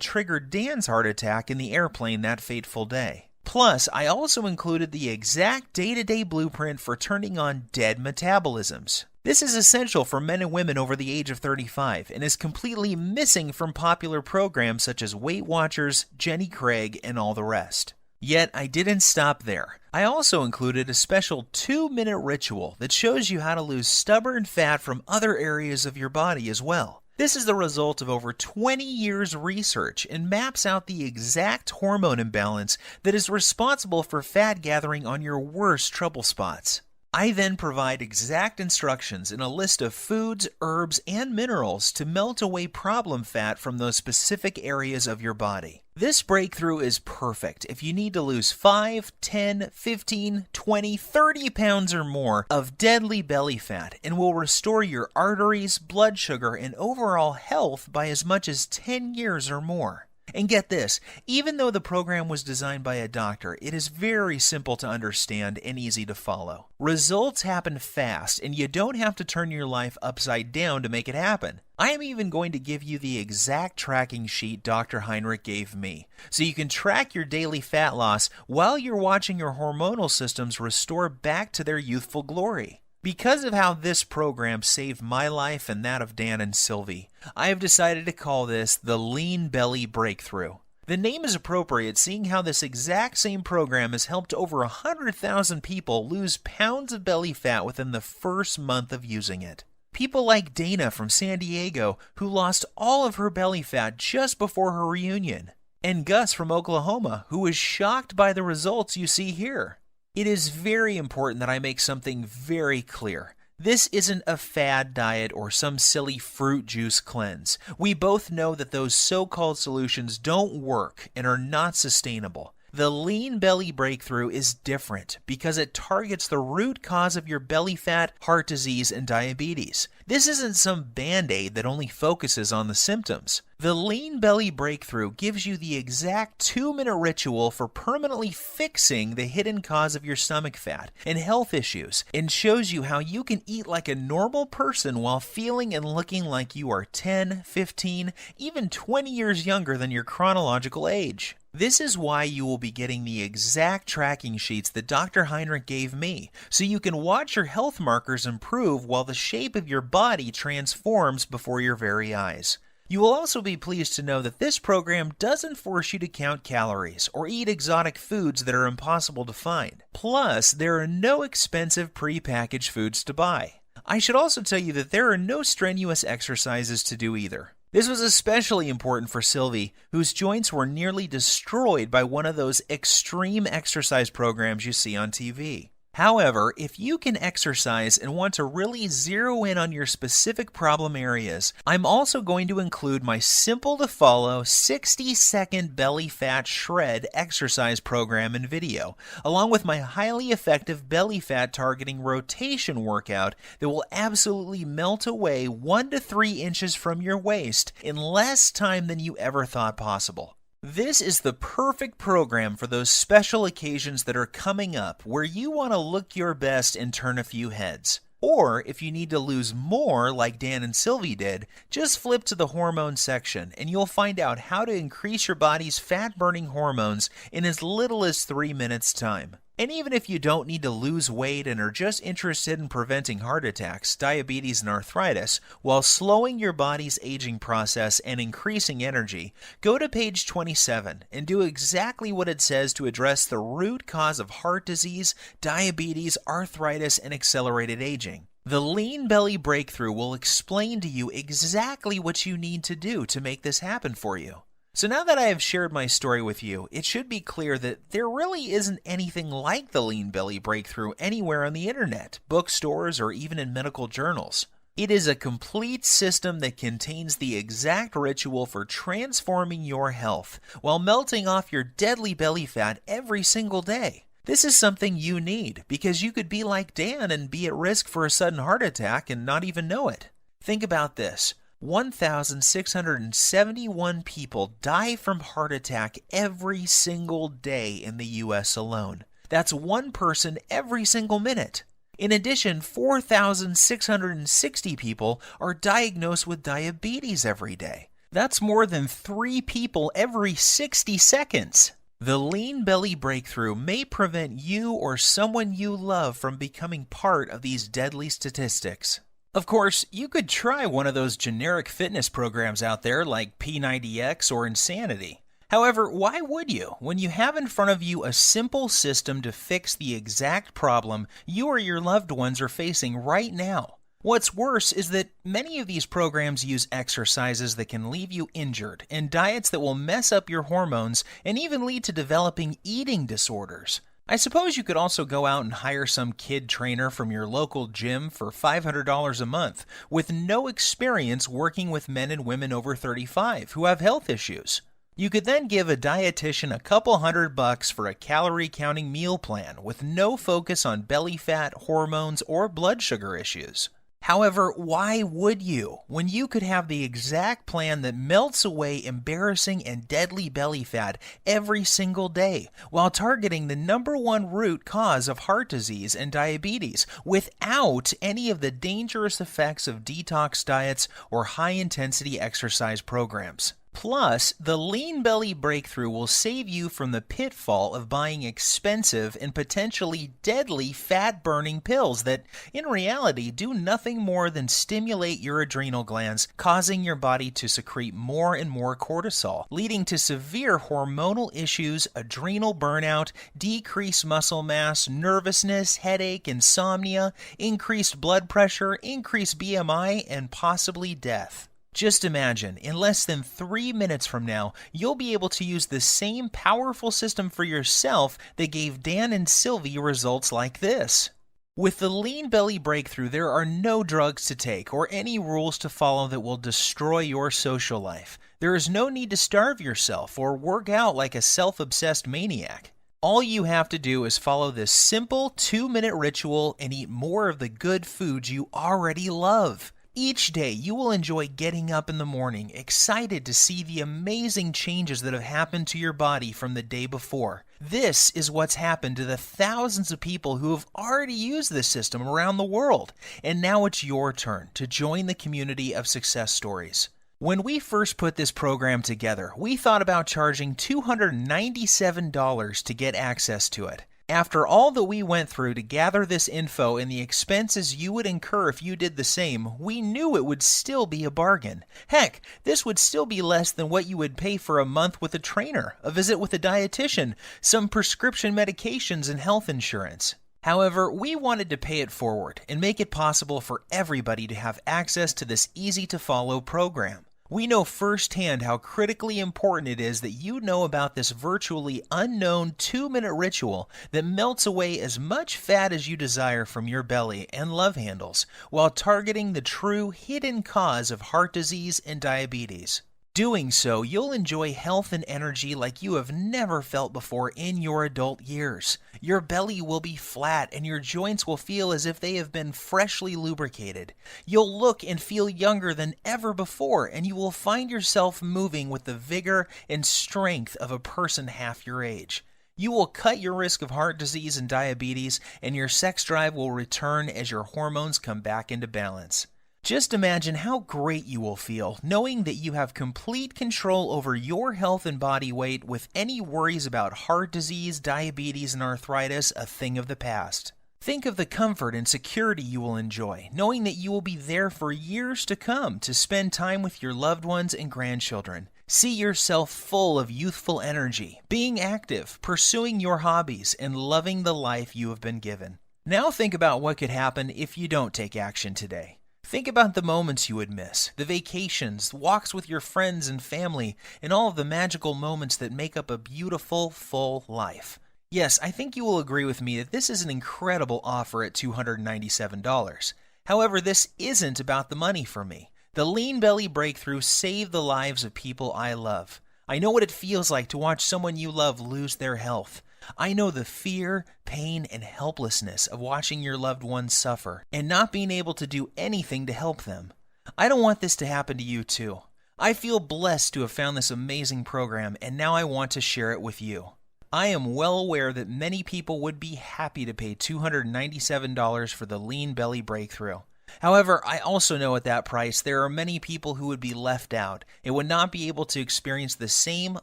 triggered Dan's heart attack in the airplane that fateful day. Plus, I also included the exact day-to-day blueprint for turning on dead metabolisms. This is essential for men and women over the age of 35 and is completely missing from popular programs such as Weight Watchers, Jenny Craig, and all the rest. Yet, I didn't stop there. I also included a special 2-minute ritual that shows you how to lose stubborn fat from other areas of your body as well. This is the result of over 20 years' research and maps out the exact hormone imbalance that is responsible for fat gathering on your worst trouble spots. I then provide exact instructions in a list of foods, herbs, and minerals to melt away problem fat from those specific areas of your body. This breakthrough is perfect if you need to lose 5, 10, 15, 20, 30 pounds or more of deadly belly fat and will restore your arteries, blood sugar, and overall health by as much as 10 years or more. And get this, even though the program was designed by a doctor, it is very simple to understand and easy to follow. Results happen fast, and you don't have to turn your life upside down to make it happen. I am even going to give you the exact tracking sheet Dr. Heinrich gave me, so you can track your daily fat loss while you're watching your hormonal systems restore back to their youthful glory. Because of how this program saved my life and that of Dan and Sylvie, I have decided to call this the Lean Belly Breakthrough. The name is appropriate seeing how this exact same program has helped over 100,000 people lose pounds of belly fat within the first month of using it. People like Dana from San Diego, who lost all of her belly fat just before her reunion, and Gus from Oklahoma, who was shocked by the results you see here. It is very important that I make something very clear. This isn't a fad diet or some silly fruit juice cleanse. We both know that those so-called solutions don't work and are not sustainable. The lean belly breakthrough is different because it targets the root cause of your belly fat, heart disease, and diabetes. This isn't some band-aid that only focuses on the symptoms. The lean belly breakthrough gives you the exact 2-minute ritual for permanently fixing the hidden cause of your stomach fat and health issues, and shows you how you can eat like a normal person while feeling and looking like you are 10, 15, even 20 years younger than your chronological age. This is why you will be getting the exact tracking sheets that Dr. Heinrich gave me, so you can watch your health markers improve while the shape of your body transforms before your very eyes. You will also be pleased to know that this program doesn't force you to count calories or eat exotic foods that are impossible to find. Plus, there are no expensive pre-packaged foods to buy. I should also tell you that there are no strenuous exercises to do either. This was especially important for Sylvie, whose joints were nearly destroyed by one of those extreme exercise programs you see on TV. However, if you can exercise and want to really zero in on your specific problem areas, I'm also going to include my simple-to-follow 60-second belly fat shred exercise program and video, along with my highly effective belly fat targeting rotation workout that will absolutely melt away 1 to 3 inches from your waist in less time than you ever thought possible. This is the perfect program for those special occasions that are coming up where you want to look your best and turn a few heads. Or if you need to lose more like Dan and Sylvie did, just flip to the hormone section and you'll find out how to increase your body's fat-burning hormones in as little as 3 minutes' time. And even if you don't need to lose weight and are just interested in preventing heart attacks, diabetes, and arthritis, while slowing your body's aging process and increasing energy, go to page 27 and do exactly what it says to address the root cause of heart disease, diabetes, arthritis, and accelerated aging. The Lean Belly Breakthrough will explain to you exactly what you need to do to make this happen for you. So now that I have shared my story with you, it should be clear that there really isn't anything like the Lean Belly Breakthrough anywhere on the internet, bookstores, or even in medical journals. It is a complete system that contains the exact ritual for transforming your health while melting off your deadly belly fat every single day. This is something you need because you could be like Dan and be at risk for a sudden heart attack and not even know it. Think about this. 1,671 people die from heart attack every single day in the U.S. alone. That's one person every single minute. In addition, 4,660 people are diagnosed with diabetes every day. That's more than 3 people every 60 seconds. The Lean Belly Breakthrough may prevent you or someone you love from becoming part of these deadly statistics. Of course, you could try one of those generic fitness programs out there like P90X or Insanity. However, why would you when you have in front of you a simple system to fix the exact problem you or your loved ones are facing right now? What's worse is that many of these programs use exercises that can leave you injured and diets that will mess up your hormones and even lead to developing eating disorders. I suppose you could also go out and hire some kid trainer from your local gym for $500 a month with no experience working with men and women over 35 who have health issues. You could then give a dietitian a couple $100 for a calorie-counting meal plan with no focus on belly fat, hormones, or blood sugar issues. However, why would you when you could have the exact plan that melts away embarrassing and deadly belly fat every single day while targeting the #1 root cause of heart disease and diabetes without any of the dangerous effects of detox diets or high-intensity exercise programs? Plus, the Lean Belly Breakthrough will save you from the pitfall of buying expensive and potentially deadly fat-burning pills that, in reality, do nothing more than stimulate your adrenal glands, causing your body to secrete more and more cortisol, leading to severe hormonal issues, adrenal burnout, decreased muscle mass, nervousness, headache, insomnia, increased blood pressure, increased BMI, and possibly death. Just imagine, in less than 3 minutes from now, you'll be able to use the same powerful system for yourself that gave Dan and Sylvie results like this. With the Lean Belly Breakthrough, there are no drugs to take or any rules to follow that will destroy your social life. There is no need to starve yourself or work out like a self-obsessed maniac. All you have to do is follow this simple 2-minute ritual and eat more of the good foods you already love. Each day, you will enjoy getting up in the morning, excited to see the amazing changes that have happened to your body from the day before. This is what's happened to the thousands of people who have already used this system around the world. And now it's your turn to join the community of success stories. When we first put this program together, we thought about charging $297 to get access to it. After all that we went through to gather this info and the expenses you would incur if you did the same, we knew it would still be a bargain. Heck, this would still be less than what you would pay for a month with a trainer, a visit with a dietitian, some prescription medications, and health insurance. However, we wanted to pay it forward and make it possible for everybody to have access to this easy-to-follow program. We know firsthand how critically important it is that you know about this virtually unknown 2-minute ritual that melts away as much fat as you desire from your belly and love handles, while targeting the true hidden cause of heart disease and diabetes. Doing so, you'll enjoy health and energy like you have never felt before in your adult years. Your belly will be flat and your joints will feel as if they have been freshly lubricated. You'll look and feel younger than ever before, and you will find yourself moving with the vigor and strength of a person half your age. You will cut your risk of heart disease and diabetes, and your sex drive will return as your hormones come back into balance. Just imagine how great you will feel knowing that you have complete control over your health and body weight, with any worries about heart disease, diabetes, and arthritis a thing of the past. Think of the comfort and security you will enjoy, knowing that you will be there for years to come to spend time with your loved ones and grandchildren. See yourself full of youthful energy, being active, pursuing your hobbies, and loving the life you have been given. Now think about what could happen if you don't take action today. Think about the moments you would miss, the vacations, walks with your friends and family, and all of the magical moments that make up a beautiful, full life. Yes, I think you will agree with me that this is an incredible offer at $297. However, this isn't about the money for me. The Lean Belly Breakthrough saved the lives of people I love. I know what it feels like to watch someone you love lose their health. I know the fear, pain, and helplessness of watching your loved ones suffer and not being able to do anything to help them. I don't want this to happen to you too. I feel blessed to have found this amazing program, and now I want to share it with you. I am well aware that many people would be happy to pay $297 for the Lean Belly Breakthrough. However, I also know at that price there are many people who would be left out and would not be able to experience the same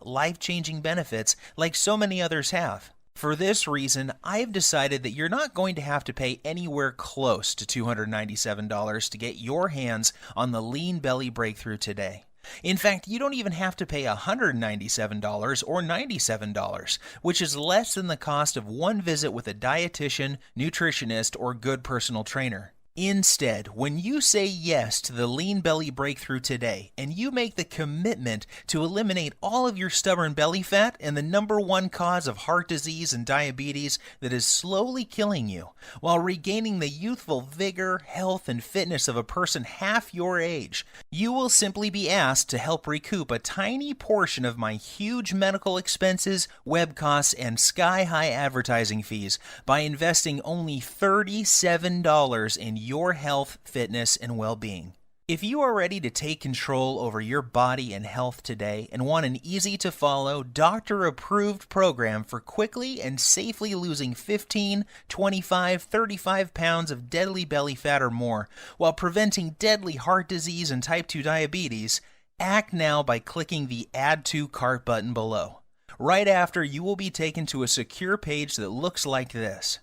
life-changing benefits like so many others have. For this reason, I've decided that you're not going to have to pay anywhere close to $297 to get your hands on the Lean Belly Breakthrough today. In fact, you don't even have to pay $197 or $97, which is less than the cost of one visit with a dietitian, nutritionist, or good personal trainer. Instead, when you say yes to the Lean Belly Breakthrough today and you make the commitment to eliminate all of your stubborn belly fat and the number one cause of heart disease and diabetes that is slowly killing you, while regaining the youthful vigor, health, and fitness of a person half your age, you will simply be asked to help recoup a tiny portion of my huge medical expenses, web costs, and sky-high advertising fees by investing only $37 in your health, fitness, and well-being. If you are ready to take control over your body and health today and want an easy-to-follow, doctor-approved program for quickly and safely losing 15, 25, 35 pounds of deadly belly fat or more while preventing deadly heart disease and type 2 diabetes, act now by clicking the Add to Cart button below. Right after, you will be taken to a secure page that looks like this.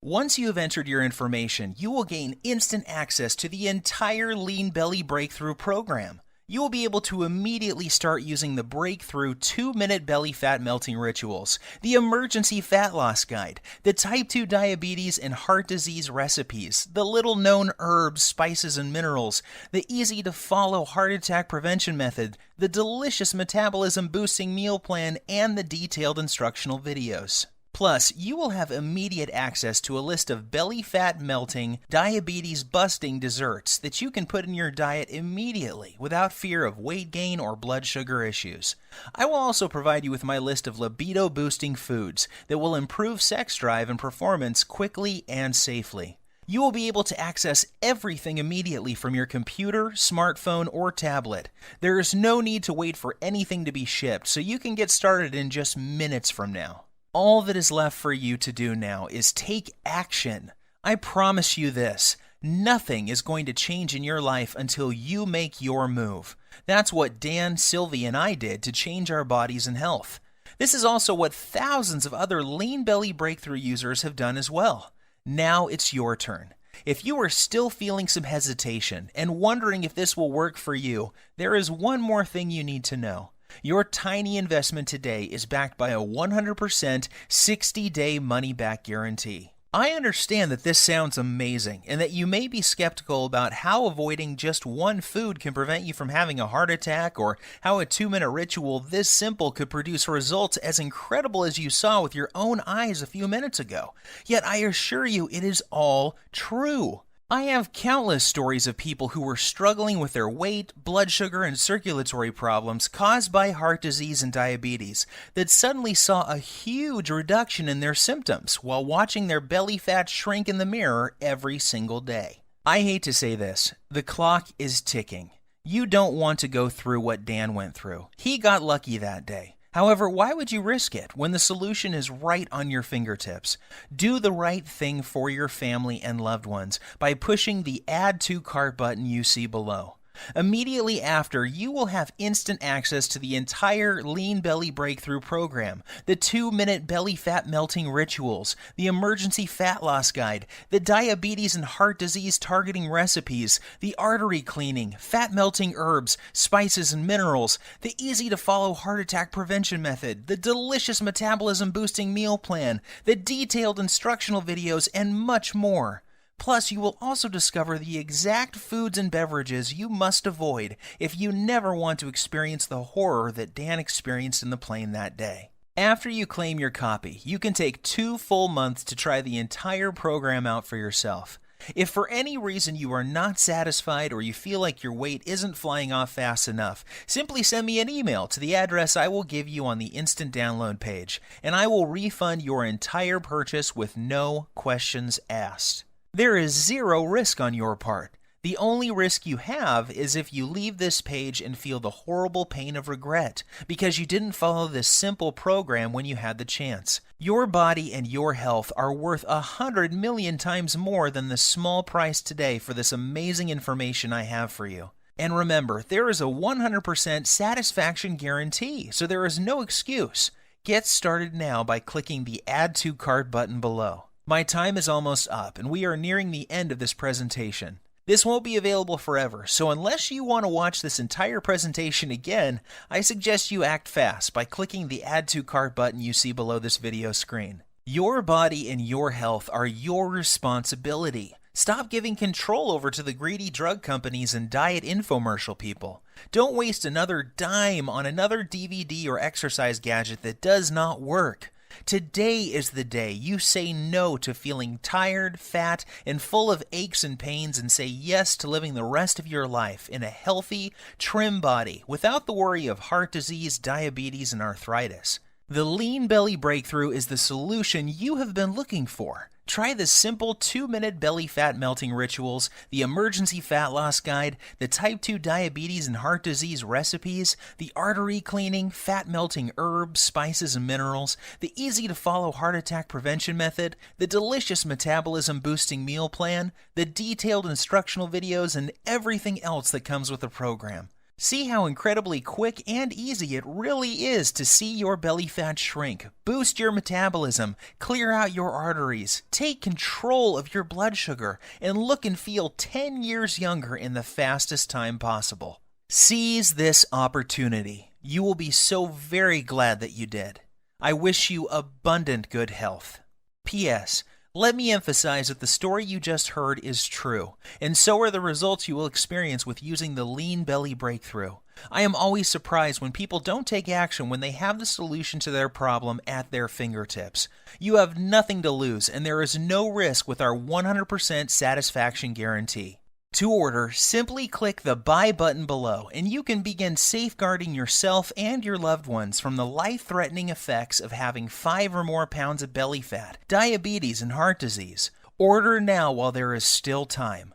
Once you have entered your information, you will gain instant access to the entire Lean Belly Breakthrough program. You will be able to immediately start using the breakthrough 2-minute belly fat melting rituals, the emergency fat loss guide, the type 2 diabetes and heart disease recipes, the little-known herbs, spices, and minerals, the easy-to-follow heart attack prevention method, the delicious metabolism-boosting meal plan, and the detailed instructional videos. Plus, you will have immediate access to a list of belly fat melting, diabetes busting desserts that you can put in your diet immediately without fear of weight gain or blood sugar issues. I will also provide you with my list of libido boosting foods that will improve sex drive and performance quickly and safely. You will be able to access everything immediately from your computer, smartphone, or tablet. There is no need to wait for anything to be shipped, so you can get started in just minutes from now. All that is left for you to do now is take action. I promise you this, nothing is going to change in your life until you make your move. That's what Dan, Sylvie, and I did to change our bodies and health. This is also what thousands of other lean belly breakthrough users have done as well. Now it's your turn. If you are still feeling some hesitation and wondering if this will work for you, there is one more thing you need to know. Your tiny investment today is backed by a 100% 60-day money-back guarantee. I understand that this sounds amazing and that you may be skeptical about how avoiding just one food can prevent you from having a heart attack, or how a 2-minute ritual this simple could produce results as incredible as you saw with your own eyes a few minutes ago. Yet I assure you it is all true. I have countless stories of people who were struggling with their weight, blood sugar, and circulatory problems caused by heart disease and diabetes that suddenly saw a huge reduction in their symptoms while watching their belly fat shrink in the mirror every single day. I hate to say this, the clock is ticking. You don't want to go through what Dan went through. He got lucky that day. However, why would you risk it when the solution is right on your fingertips? Do the right thing for your family and loved ones by pushing the Add to Cart button you see below. Immediately after, you will have instant access to the entire Lean Belly Breakthrough program, the 2-minute belly fat melting rituals, the emergency fat loss guide, the diabetes and heart disease targeting recipes, the artery cleaning, fat melting herbs, spices and minerals, the easy to follow heart attack prevention method, the delicious metabolism boosting meal plan, the detailed instructional videos, and much more. Plus, you will also discover the exact foods and beverages you must avoid if you never want to experience the horror that Dan experienced in the plane that day. After you claim your copy, you can take 2 full months to try the entire program out for yourself. If for any reason you are not satisfied or you feel like your weight isn't flying off fast enough, simply send me an email to the address I will give you on the instant download page, and I will refund your entire purchase with no questions asked. There is zero risk on your part. The only risk you have is if you leave this page and feel the horrible pain of regret because you didn't follow this simple program when you had the chance. Your body and your health are worth 100 million times more than the small price today for this amazing information I have for you. And remember, there is a 100% satisfaction guarantee, so there is no excuse. Get started now by clicking the Add to Cart button below. My time is almost up, and we are nearing the end of this presentation. This won't be available forever, so unless you want to watch this entire presentation again, I suggest you act fast by clicking the Add to Cart button you see below this video screen. Your body and your health are your responsibility. Stop giving control over to the greedy drug companies and diet infomercial people. Don't waste another dime on another DVD or exercise gadget that does not work. Today is the day you say no to feeling tired, fat, and full of aches and pains, and say yes to living the rest of your life in a healthy, trim body without the worry of heart disease, diabetes, and arthritis. The Lean Belly Breakthrough is the solution you have been looking for. Try the simple 2-minute belly fat melting rituals, the emergency fat loss guide, the type 2 diabetes and heart disease recipes, the artery cleaning, fat melting herbs, spices and minerals, the easy to follow heart attack prevention method, the delicious metabolism boosting meal plan, the detailed instructional videos, and everything else that comes with the program. See how incredibly quick and easy it really is to see your belly fat shrink, boost your metabolism, clear out your arteries, take control of your blood sugar, and look and feel 10 years younger in the fastest time possible. Seize this opportunity. You will be so very glad that you did. I wish you abundant good health. P.S. Let me emphasize that the story you just heard is true, and so are the results you will experience with using the Lean Belly Breakthrough. I am always surprised when people don't take action when they have the solution to their problem at their fingertips. You have nothing to lose, and there is no risk with our 100% satisfaction guarantee. To order, simply click the Buy button below, and you can begin safeguarding yourself and your loved ones from the life-threatening effects of having 5 or more pounds of belly fat, diabetes, and heart disease. Order now while there is still time.